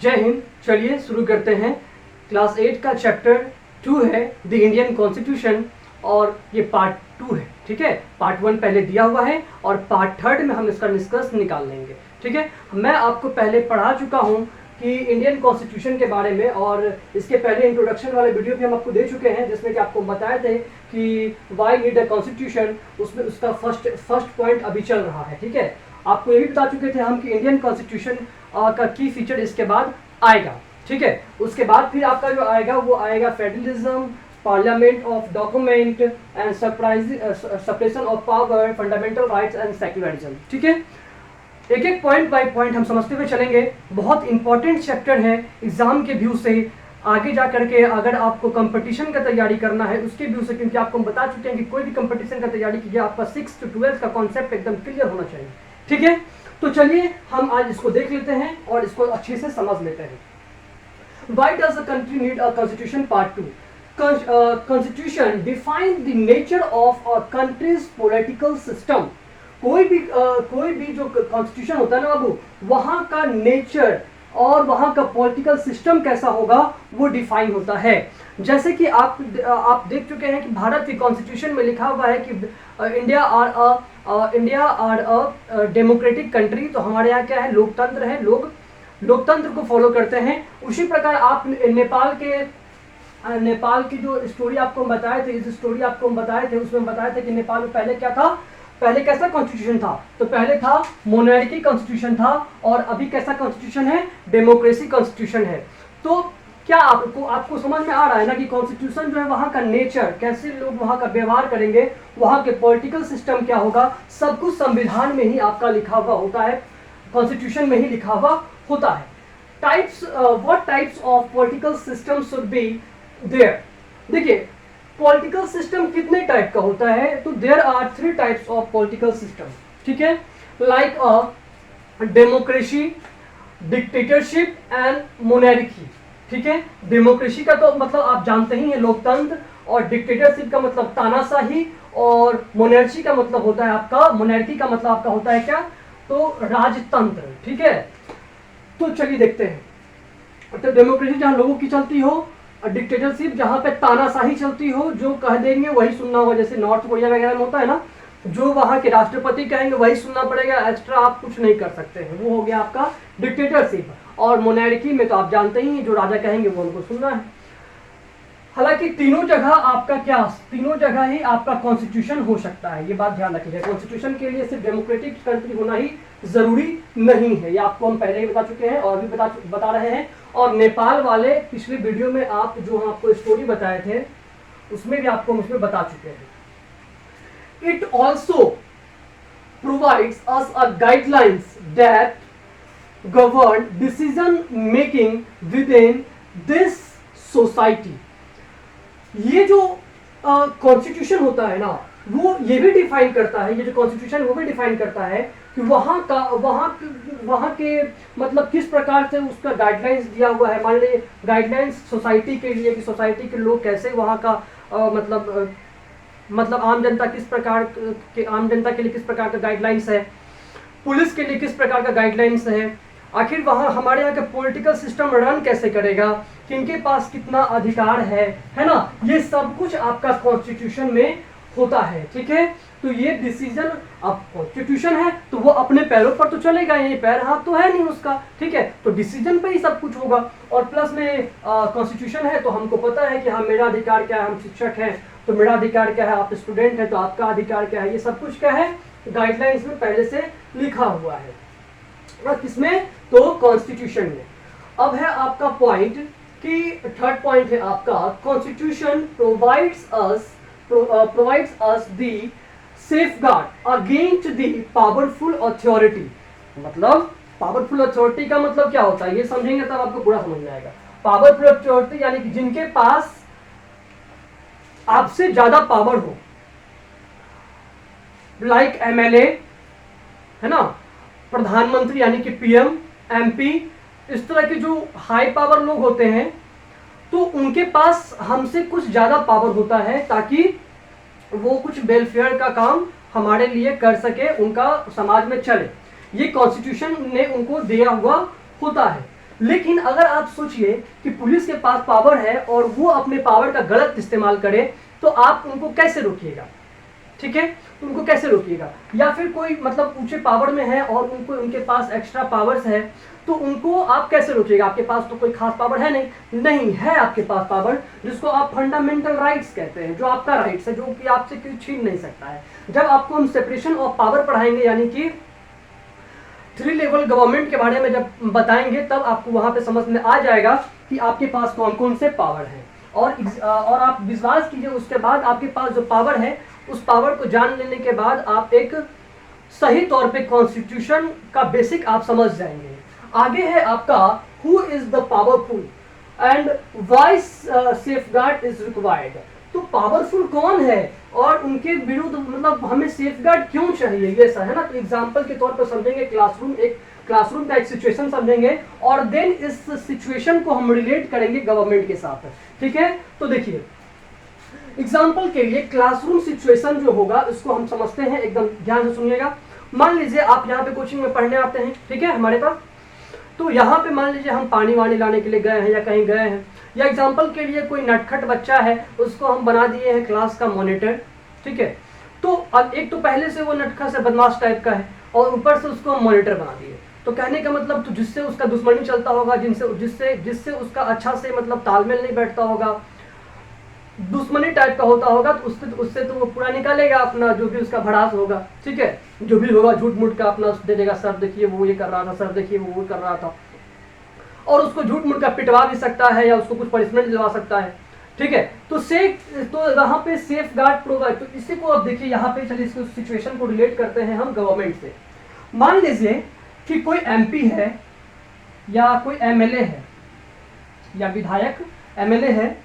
जय हिंद। चलिए शुरू करते हैं। क्लास 8 का चैप्टर 2 है द इंडियन कॉन्स्टिट्यूशन और ये पार्ट 2 है। ठीक है, पार्ट 1 पहले दिया हुआ है और पार्ट 3 में हम इसका निष्कर्ष निकाल लेंगे। ठीक है, मैं आपको पहले पढ़ा चुका हूँ कि इंडियन कॉन्स्टिट्यूशन के बारे में, और इसके पहले इंट्रोडक्शन वाले वीडियो भी हम आपको दे चुके हैं जिसमें कि आपको बताए थे कि वाई नीड अ कॉन्स्टिट्यूशन। उसमें उसका फर्स्ट पॉइंट अभी चल रहा है। ठीक है, आपको ये भी बता चुके थे हम कि इंडियन कॉन्स्टिट्यूशन का की फीचर इसके बाद आएगा। ठीक है, उसके बाद फिर आपका जो आएगा वो आएगा federalism, parliament of document and separation of power, fundamental rights and secularism. ठीक है, एक एक पॉइंट बाय पॉइंट हम समझते हुए चलेंगे। बहुत इंपॉर्टेंट चैप्टर है एग्जाम के व्यू से, आगे जा करके अगर आपको कंपटीशन का तैयारी करना है उसके व्यू से, क्योंकि आपको हम बता चुके हैं कि कोई भी कंपटीशन का तैयारी कीजिए आपका 6 to 12 का कॉन्सेप्ट एकदम क्लियर होना चाहिए। ठीक है, तो चलिए हम आज इसको देख लेते हैं और इसको अच्छे से समझ लेते हैं। Why does a country need a constitution? Part 2. Constitution define the nature of a country's political system. कोई भी जो कॉन्स्टिट्यूशन होता है ना बाबू, वहाँ का नेचर और वहाँ का पॉलिटिकल सिस्टम कैसा होगा वो डिफाइन होता है। जैसे कि आप देख चुके हैं कि भारत की कॉन्स्टिट्यूशन में लिखा हुआ है कि India are a democratic country. तो हमारे यहाँ क्या है, लोकतंत्र है, लोग लोकतंत्र को फॉलो करते हैं। उसी प्रकार आप नेपाल की जो स्टोरी आपको हम बताए थे, इस स्टोरी आपको हम बताए थे, उसमें बताए थे कि नेपाल में पहले क्या था, पहले कैसा कॉन्स्टिट्यूशन था। तो पहले था मोनार्की कॉन्स्टिट्यूशन था और अभी कैसा कॉन्स्टिट्यूशन है, डेमोक्रेसी कॉन्स्टिट्यूशन है। तो क्या आपको समझ में आ रहा है ना कि कॉन्स्टिट्यूशन जो है वहाँ का नेचर, कैसे लोग वहाँ का व्यवहार करेंगे, वहाँ के पॉलिटिकल सिस्टम क्या होगा, सब कुछ संविधान में ही आपका लिखा हुआ होता है, कॉन्स्टिट्यूशन में ही लिखा हुआ होता है। What types of political system should be there. देखिए पॉलिटिकल सिस्टम कितने टाइप का होता है, तो there are 3 types of political system. ठीक है, like a democracy, dictatorship and monarchy. ठीक है, डेमोक्रेसी का तो मतलब आप जानते ही हैं, लोकतंत्र, और डिक्टेटरशिप का मतलब तानाशाही, और मोनार्की का मतलब होता है आपका, मोनार्की का मतलब आपका होता है क्या, तो राजतंत्र। ठीक है, तो चलिए देखते हैं। तो डेमोक्रेसी जहां लोगों की चलती हो, और डिक्टेटरशिप जहां पे तानाशाही चलती हो, जो कह देंगे वही सुनना होगा, जैसे नॉर्थ कोरिया वगैरह में होता है ना, जो वहां के राष्ट्रपति कहेंगे वही सुनना पड़ेगा, एक्स्ट्रा आप कुछ नहीं कर सकते हैं, वो हो गया आपका डिक्टेटरशिप। और मोनार्की में तो आप जानते ही हैं, जो राजा कहेंगे वो हमको सुनना है। हालांकि तीनों जगह ही आपका कॉन्स्टिट्यूशन हो सकता है, ये बात ध्यान रखिएगा। कॉन्स्टिट्यूशन के लिए सिर्फ डेमोक्रेटिक कंट्री होना ही जरूरी नहीं है, ये आपको हम पहले ही बता चुके हैं और भी बता रहे हैं। और नेपाल वाले पिछले वीडियो में आप जो आपको स्टोरी बताए थे उसमें भी आपको उसमें बता चुके हैं। It also provides us a guidelines that govern decision making with in this society. ये जो कॉन्स्टिट्यूशन होता है ना, वो ये भी डिफाइन करता है, ये जो कॉन्स्टिट्यूशन वो भी डिफाइन करता है कि वहाँ के मतलब किस प्रकार से उसका गाइडलाइंस दिया हुआ है। मान लीजिए गाइडलाइंस सोसाइटी के लिए कि सोसाइटी के लोग कैसे वहाँ का मतलब आम जनता के लिए किस प्रकार का गाइडलाइंस है, पुलिस के लिए किस प्रकार का गाइडलाइंस है, आखिर वहाँ हमारे यहाँ का पॉलिटिकल सिस्टम रन कैसे करेगा, किनके पास कितना अधिकार है ना, ये सब कुछ आपका कॉन्स्टिट्यूशन में होता है। ठीक है, तो ये डिसीजन, अब कॉन्स्टिट्यूशन है तो वो अपने पैरों पर तो चलेगा, ये पैर हाथ तो है नहीं उसका। ठीक है, तो डिसीजन पे ही सब कुछ होगा। और प्लस में कॉन्स्टिट्यूशन है तो हमको पता है कि हाँ मेरा अधिकार क्या है, हम शिक्षक हैं तो मेरा अधिकार क्या है, आप स्टूडेंट हैं तो आपका अधिकार क्या है, ये सब कुछ क्या है, गाइडलाइंस में पहले से लिखा हुआ है। किसमें, तो कॉन्स्टिट्यूशन में। अब है आपका पॉइंट कि थर्ड पॉइंट है आपका, constitution provides us the safeguard against the powerful authority. मतलब पावरफुल अथॉरिटी का मतलब क्या होता है, ये समझेंगे तब आपको पूरा समझ में आएगा। पावरफुल अथॉरिटी यानी कि जिनके पास आपसे ज्यादा पावर हो, लाइक एमएलए है ना, प्रधानमंत्री यानी कि पीएम, एमपी, इस तरह के जो हाई पावर लोग होते हैं, तो उनके पास हमसे कुछ ज्यादा पावर होता है ताकि वो कुछ वेलफेयर का काम हमारे लिए कर सके, उनका समाज में चले। ये कॉन्स्टिट्यूशन ने उनको दिया हुआ होता है। लेकिन अगर आप सोचिए कि पुलिस के पास पावर है और वो अपने पावर का गलत इस्तेमाल करे, तो आप उनको कैसे रोकिएगा? ठीक है, तो उनको कैसे रोकिएगा? या फिर कोई मतलब ऊंचे पावर में है और उनके पास एक्स्ट्रा पावर्स है, तो उनको आप कैसे रोकिएगा? आपके पास तो कोई खास पावर है नहीं है आपके पास पावर, जिसको आप फंडामेंटल राइट्स कहते हैं, जो आपका राइट्स है, जो कि आपसे कोई छीन नहीं सकता है। जब आपको हम सेपरेशन ऑफ पावर पढ़ाएंगे, यानी कि 3 लेवल गवर्नमेंट के बारे में जब बताएंगे, तब आपको वहां पे समझ में आ जाएगा कि आपके पास कौन कौन से पावर हैं। और आप विश्वास कीजिए, उसके बाद आपके पास जो पावर है, उस पावर को जान लेने के बाद आप एक सही तौर पे कॉन्स्टिट्यूशन का बेसिक आप समझ जाएंगे। आगे है आपका who is the powerful and why safeguard is required. तो पावरफुल कौन है और उनके विरुद्ध मतलब हमें सेफगार्ड क्यों चाहिए, ये सब है ना। तो एग्जांपल के तौर पर समझेंगे, क्लासरूम का एक सिचुएशन समझेंगे और देन इस सिचुएशन को हम रिलेट करेंगे गवर्नमेंट के साथ। ठीक है, तो देखिए एग्जाम्पल के लिए क्लासरूम सिचुएशन जो होगा इसको हम समझते हैं, एकदम ध्यान से सुनिएगा। मान लीजिए आप यहाँ पे कोचिंग में पढ़ने आते हैं, ठीक है, हमारे पास। तो यहाँ पे मान लीजिए हम पानी वानी लाने के लिए गए हैं या कहीं गए हैं, या एग्जाम्पल के लिए कोई नटखट बच्चा है, उसको हम बना दिए हैं क्लास का मॉनिटर। ठीक है, तो अब एक तो पहले से वो नटखट से बदमाश टाइप का है और ऊपर से उसको हम मॉनिटर बना दिए। तो कहने का मतलब, तो जिससे उसका दुश्मनी चलता होगा, जिससे उसका अच्छा से मतलब तालमेल नहीं बैठता होगा, दुश्मनी टाइप का होता होगा, तो उससे तो वो पूरा निकालेगा अपना जो भी उसका भड़ास होगा। ठीक है, जो भी होगा झूठ मूठ का अपना दे देगा, सर देखिए वो ये कर रहा था, सर देखिए वो कर रहा था, और उसको झूठ मूठ का पिटवा भी सकता है या उसको कुछ पनिशमेंट दिलवा सकता है। ठीक है, तो यहाँ पे सेफ गार्ड प्रोवाइड। तो इसी को अब देखिए यहाँ पे, चलिए इसको सिचुएशन को रिलेट करते हैं हम गवर्नमेंट से। मान लीजिए कि कोई एमपी है या कोई एमएलए है या विधायक एमएलए है,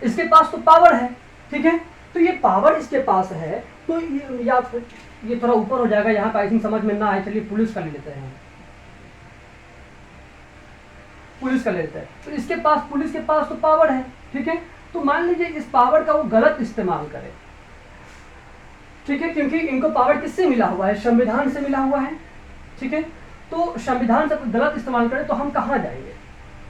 इसके पास तो पावर है। ठीक है, तो ये पावर इसके पास है, तो ये थोड़ा ऊपर हो जाएगा, यहाँ का आई थिंक समझ में ना आए, चलिए पुलिस का ले लेते हैं, पुलिस का ले लेते हैं। तो इसके पास, पुलिस के पास तो पावर है। ठीक है, तो मान लीजिए इस पावर का वो गलत इस्तेमाल करे। ठीक है, क्योंकि इनको पावर किससे मिला हुआ है? संविधान से मिला हुआ है। ठीक है, तो संविधान से गलत इस्तेमाल करे तो हम कहाँ जाएंगे?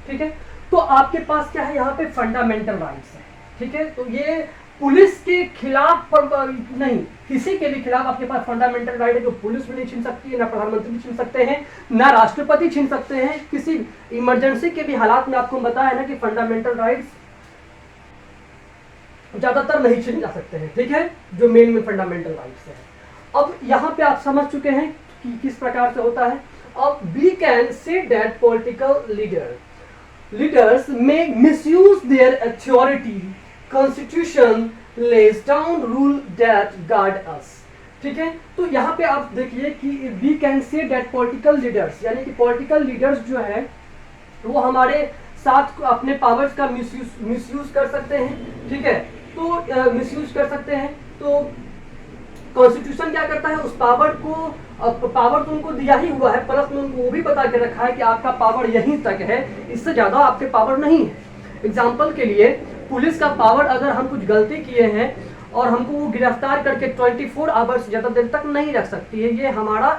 ठीक है, तो आपके पास क्या है, यहाँ पे फंडामेंटल राइट्स है। ठीक है, तो ये पुलिस के खिलाफ नहीं, किसी के भी खिलाफ आपके पास फंडामेंटल राइट है, जो पुलिस भी नहीं छीन सकती है, ना प्रधानमंत्री भी छीन सकते हैं, ना राष्ट्रपति छीन सकते हैं। किसी इमरजेंसी के भी हालात में आपको बताया है ना कि फंडामेंटल राइट्स ज्यादातर नहीं छीन जा सकते हैं। ठीक है, जो मेन फंडामेंटल राइट्स है। अब यहाँ पे आप समझ चुके हैं कि किस प्रकार से होता है। अब we can say that political leaders may misuse their authority. Constitution lays down rule that guard us. ठीक है, तो यहाँ पे आप देखिए कि we can say that political leaders, यानी कि political leaders जो है वो हमारे साथ अपने पावर्स का मिसयूज कर सकते हैं। ठीक है, तो मिसयूज कर सकते हैं। तो कॉन्स्टिट्यूशन क्या करता है, उस पावर तो उनको दिया ही हुआ है, प्लस में उनको वो भी बता के रखा है कि आपका पावर यहीं तक है, इससे ज्यादा आपके पावर नहीं है। एग्जाम्पल के लिए पुलिस का पावर, अगर हम कुछ गलती किए हैं और हमको वो गिरफ्तार करके 24 आवर्स ज्यादा देर तक नहीं रख सकती है, ये हमारा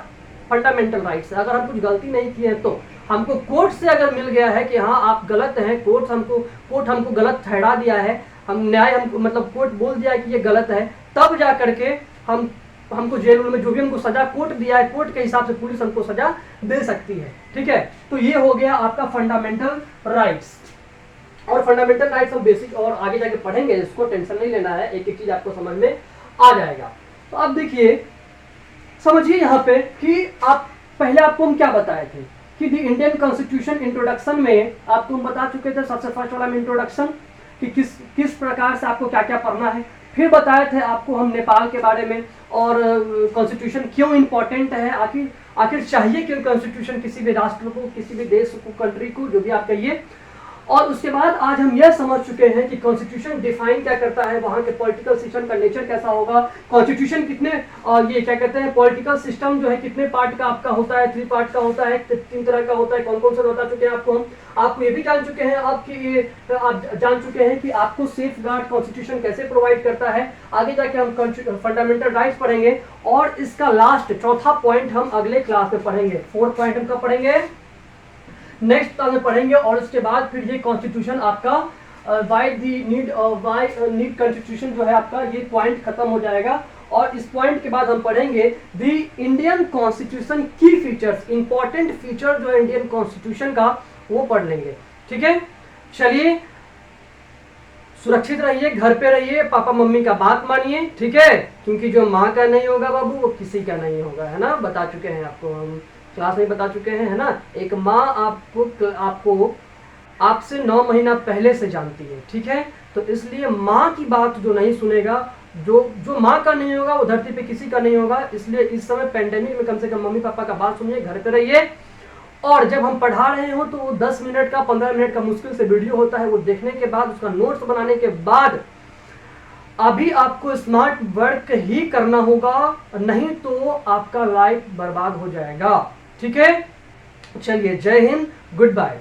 फंडामेंटल राइट्स है। अगर हम कुछ गलती नहीं किए हैं तो हमको कोर्ट से अगर मिल गया है कि हाँ आप गलत हैं, कोर्ट हमको गलत ठहरा दिया है, हमको मतलब कोर्ट बोल दिया है कि ये गलत है, तब जा करके हमको जेल में जो भी हमको सजा कोर्ट दिया है, कोर्ट के हिसाब से पुलिस हमको सजा दे सकती है। ठीक है, तो ये हो गया आपका फंडामेंटल राइट्स। और फंडामेंटल राइट्स हम बेसिक और आगे जाके पढ़ेंगे, इसको टेंशन नहीं लेना है, एक एक चीज आपको समझ में आ जाएगा। तो अब देखिए, समझिए यहाँ पे कि आप पहले आपको हम क्या बताए थे कि दी इंडियन कॉन्स्टिट्यूशन इंट्रोडक्शन में आपको हम बता चुके थे, सबसे फर्स्ट वाला में इंट्रोडक्शन कि किस प्रकार से आपको क्या क्या पढ़ना है। फिर बताए थे आपको हम नेपाल के बारे में और कॉन्स्टिट्यूशन क्यों इम्पोर्टेंट है, आखिर चाहिए क्यों कॉन्स्टिट्यूशन किसी भी राष्ट्र को, किसी भी देश को, कंट्री को, जो भी आप कहिए। और उसके बाद आज हम यह समझ चुके हैं कि कॉन्स्टिट्यूशन डिफाइन क्या करता है, वहाँ के पॉलिटिकल सिस्टम का नेचर कैसा होगा, कॉन्स्टिट्यूशन कितने ये क्या कहते हैं पॉलिटिकल सिस्टम जो है कितने पार्ट का आपका होता है, 3 पार्ट का होता है, 3 तरह का होता है, कौन कौन सा बता चुके हैं आपको ये भी जान चुके हैं आप जान चुके हैं कि आपको सेफ गार्ड कॉन्स्टिट्यूशन कैसे प्रोवाइड करता है। आगे जाके हम फंडामेंटल राइट्स पढ़ेंगे और इसका लास्ट चौथा पॉइंट हम अगले क्लास में पढ़ेंगे। 4 पॉइंट हम कब पढ़ेंगे? नेक्स्ट क्लास में पढ़ेंगे और उसके बाद फिर ये कॉन्स्टिट्यूशन आपका वाई दी नीड वाई नीड कॉन्स्टिट्यूशन जो है आपका ये पॉइंट खत्म हो जाएगा। और इस पॉइंट के बाद हम पढ़ेंगे दी इंडियन कॉन्स्टिट्यूशन की फीचर्स, इंपॉर्टेंट फीचर जो है इंडियन कॉन्स्टिट्यूशन का वो पढ़ लेंगे। ठीक है, चलिए सुरक्षित रहिए, घर पे रहिए, पापा मम्मी का बात मानिए, ठीक है, क्योंकि जो माँ का नहीं होगा बाबू वो किसी का नहीं होगा, है ना, बता चुके हैं आपको, हम क्लास में बता चुके हैं, है ना। एक माँ आपको आपसे 9 महीना पहले से जानती है, ठीक है, तो इसलिए माँ की बात जो नहीं सुनेगा, जो माँ का नहीं होगा वो धरती पे किसी का नहीं होगा। इसलिए इस समय पेंडेमिक में कम से कम मम्मी पापा का बात सुनिए, घर पे रहिए। और जब हम पढ़ा रहे हो तो वो 10 मिनट का 15 मिनट का मुश्किल से वीडियो होता है, वो देखने के बाद उसका नोट्स बनाने के बाद अभी आपको स्मार्ट वर्क ही करना होगा, नहीं तो आपका लाइफ बर्बाद हो जाएगा। ठीक है, चलिए, जय हिंद, गुड बाय।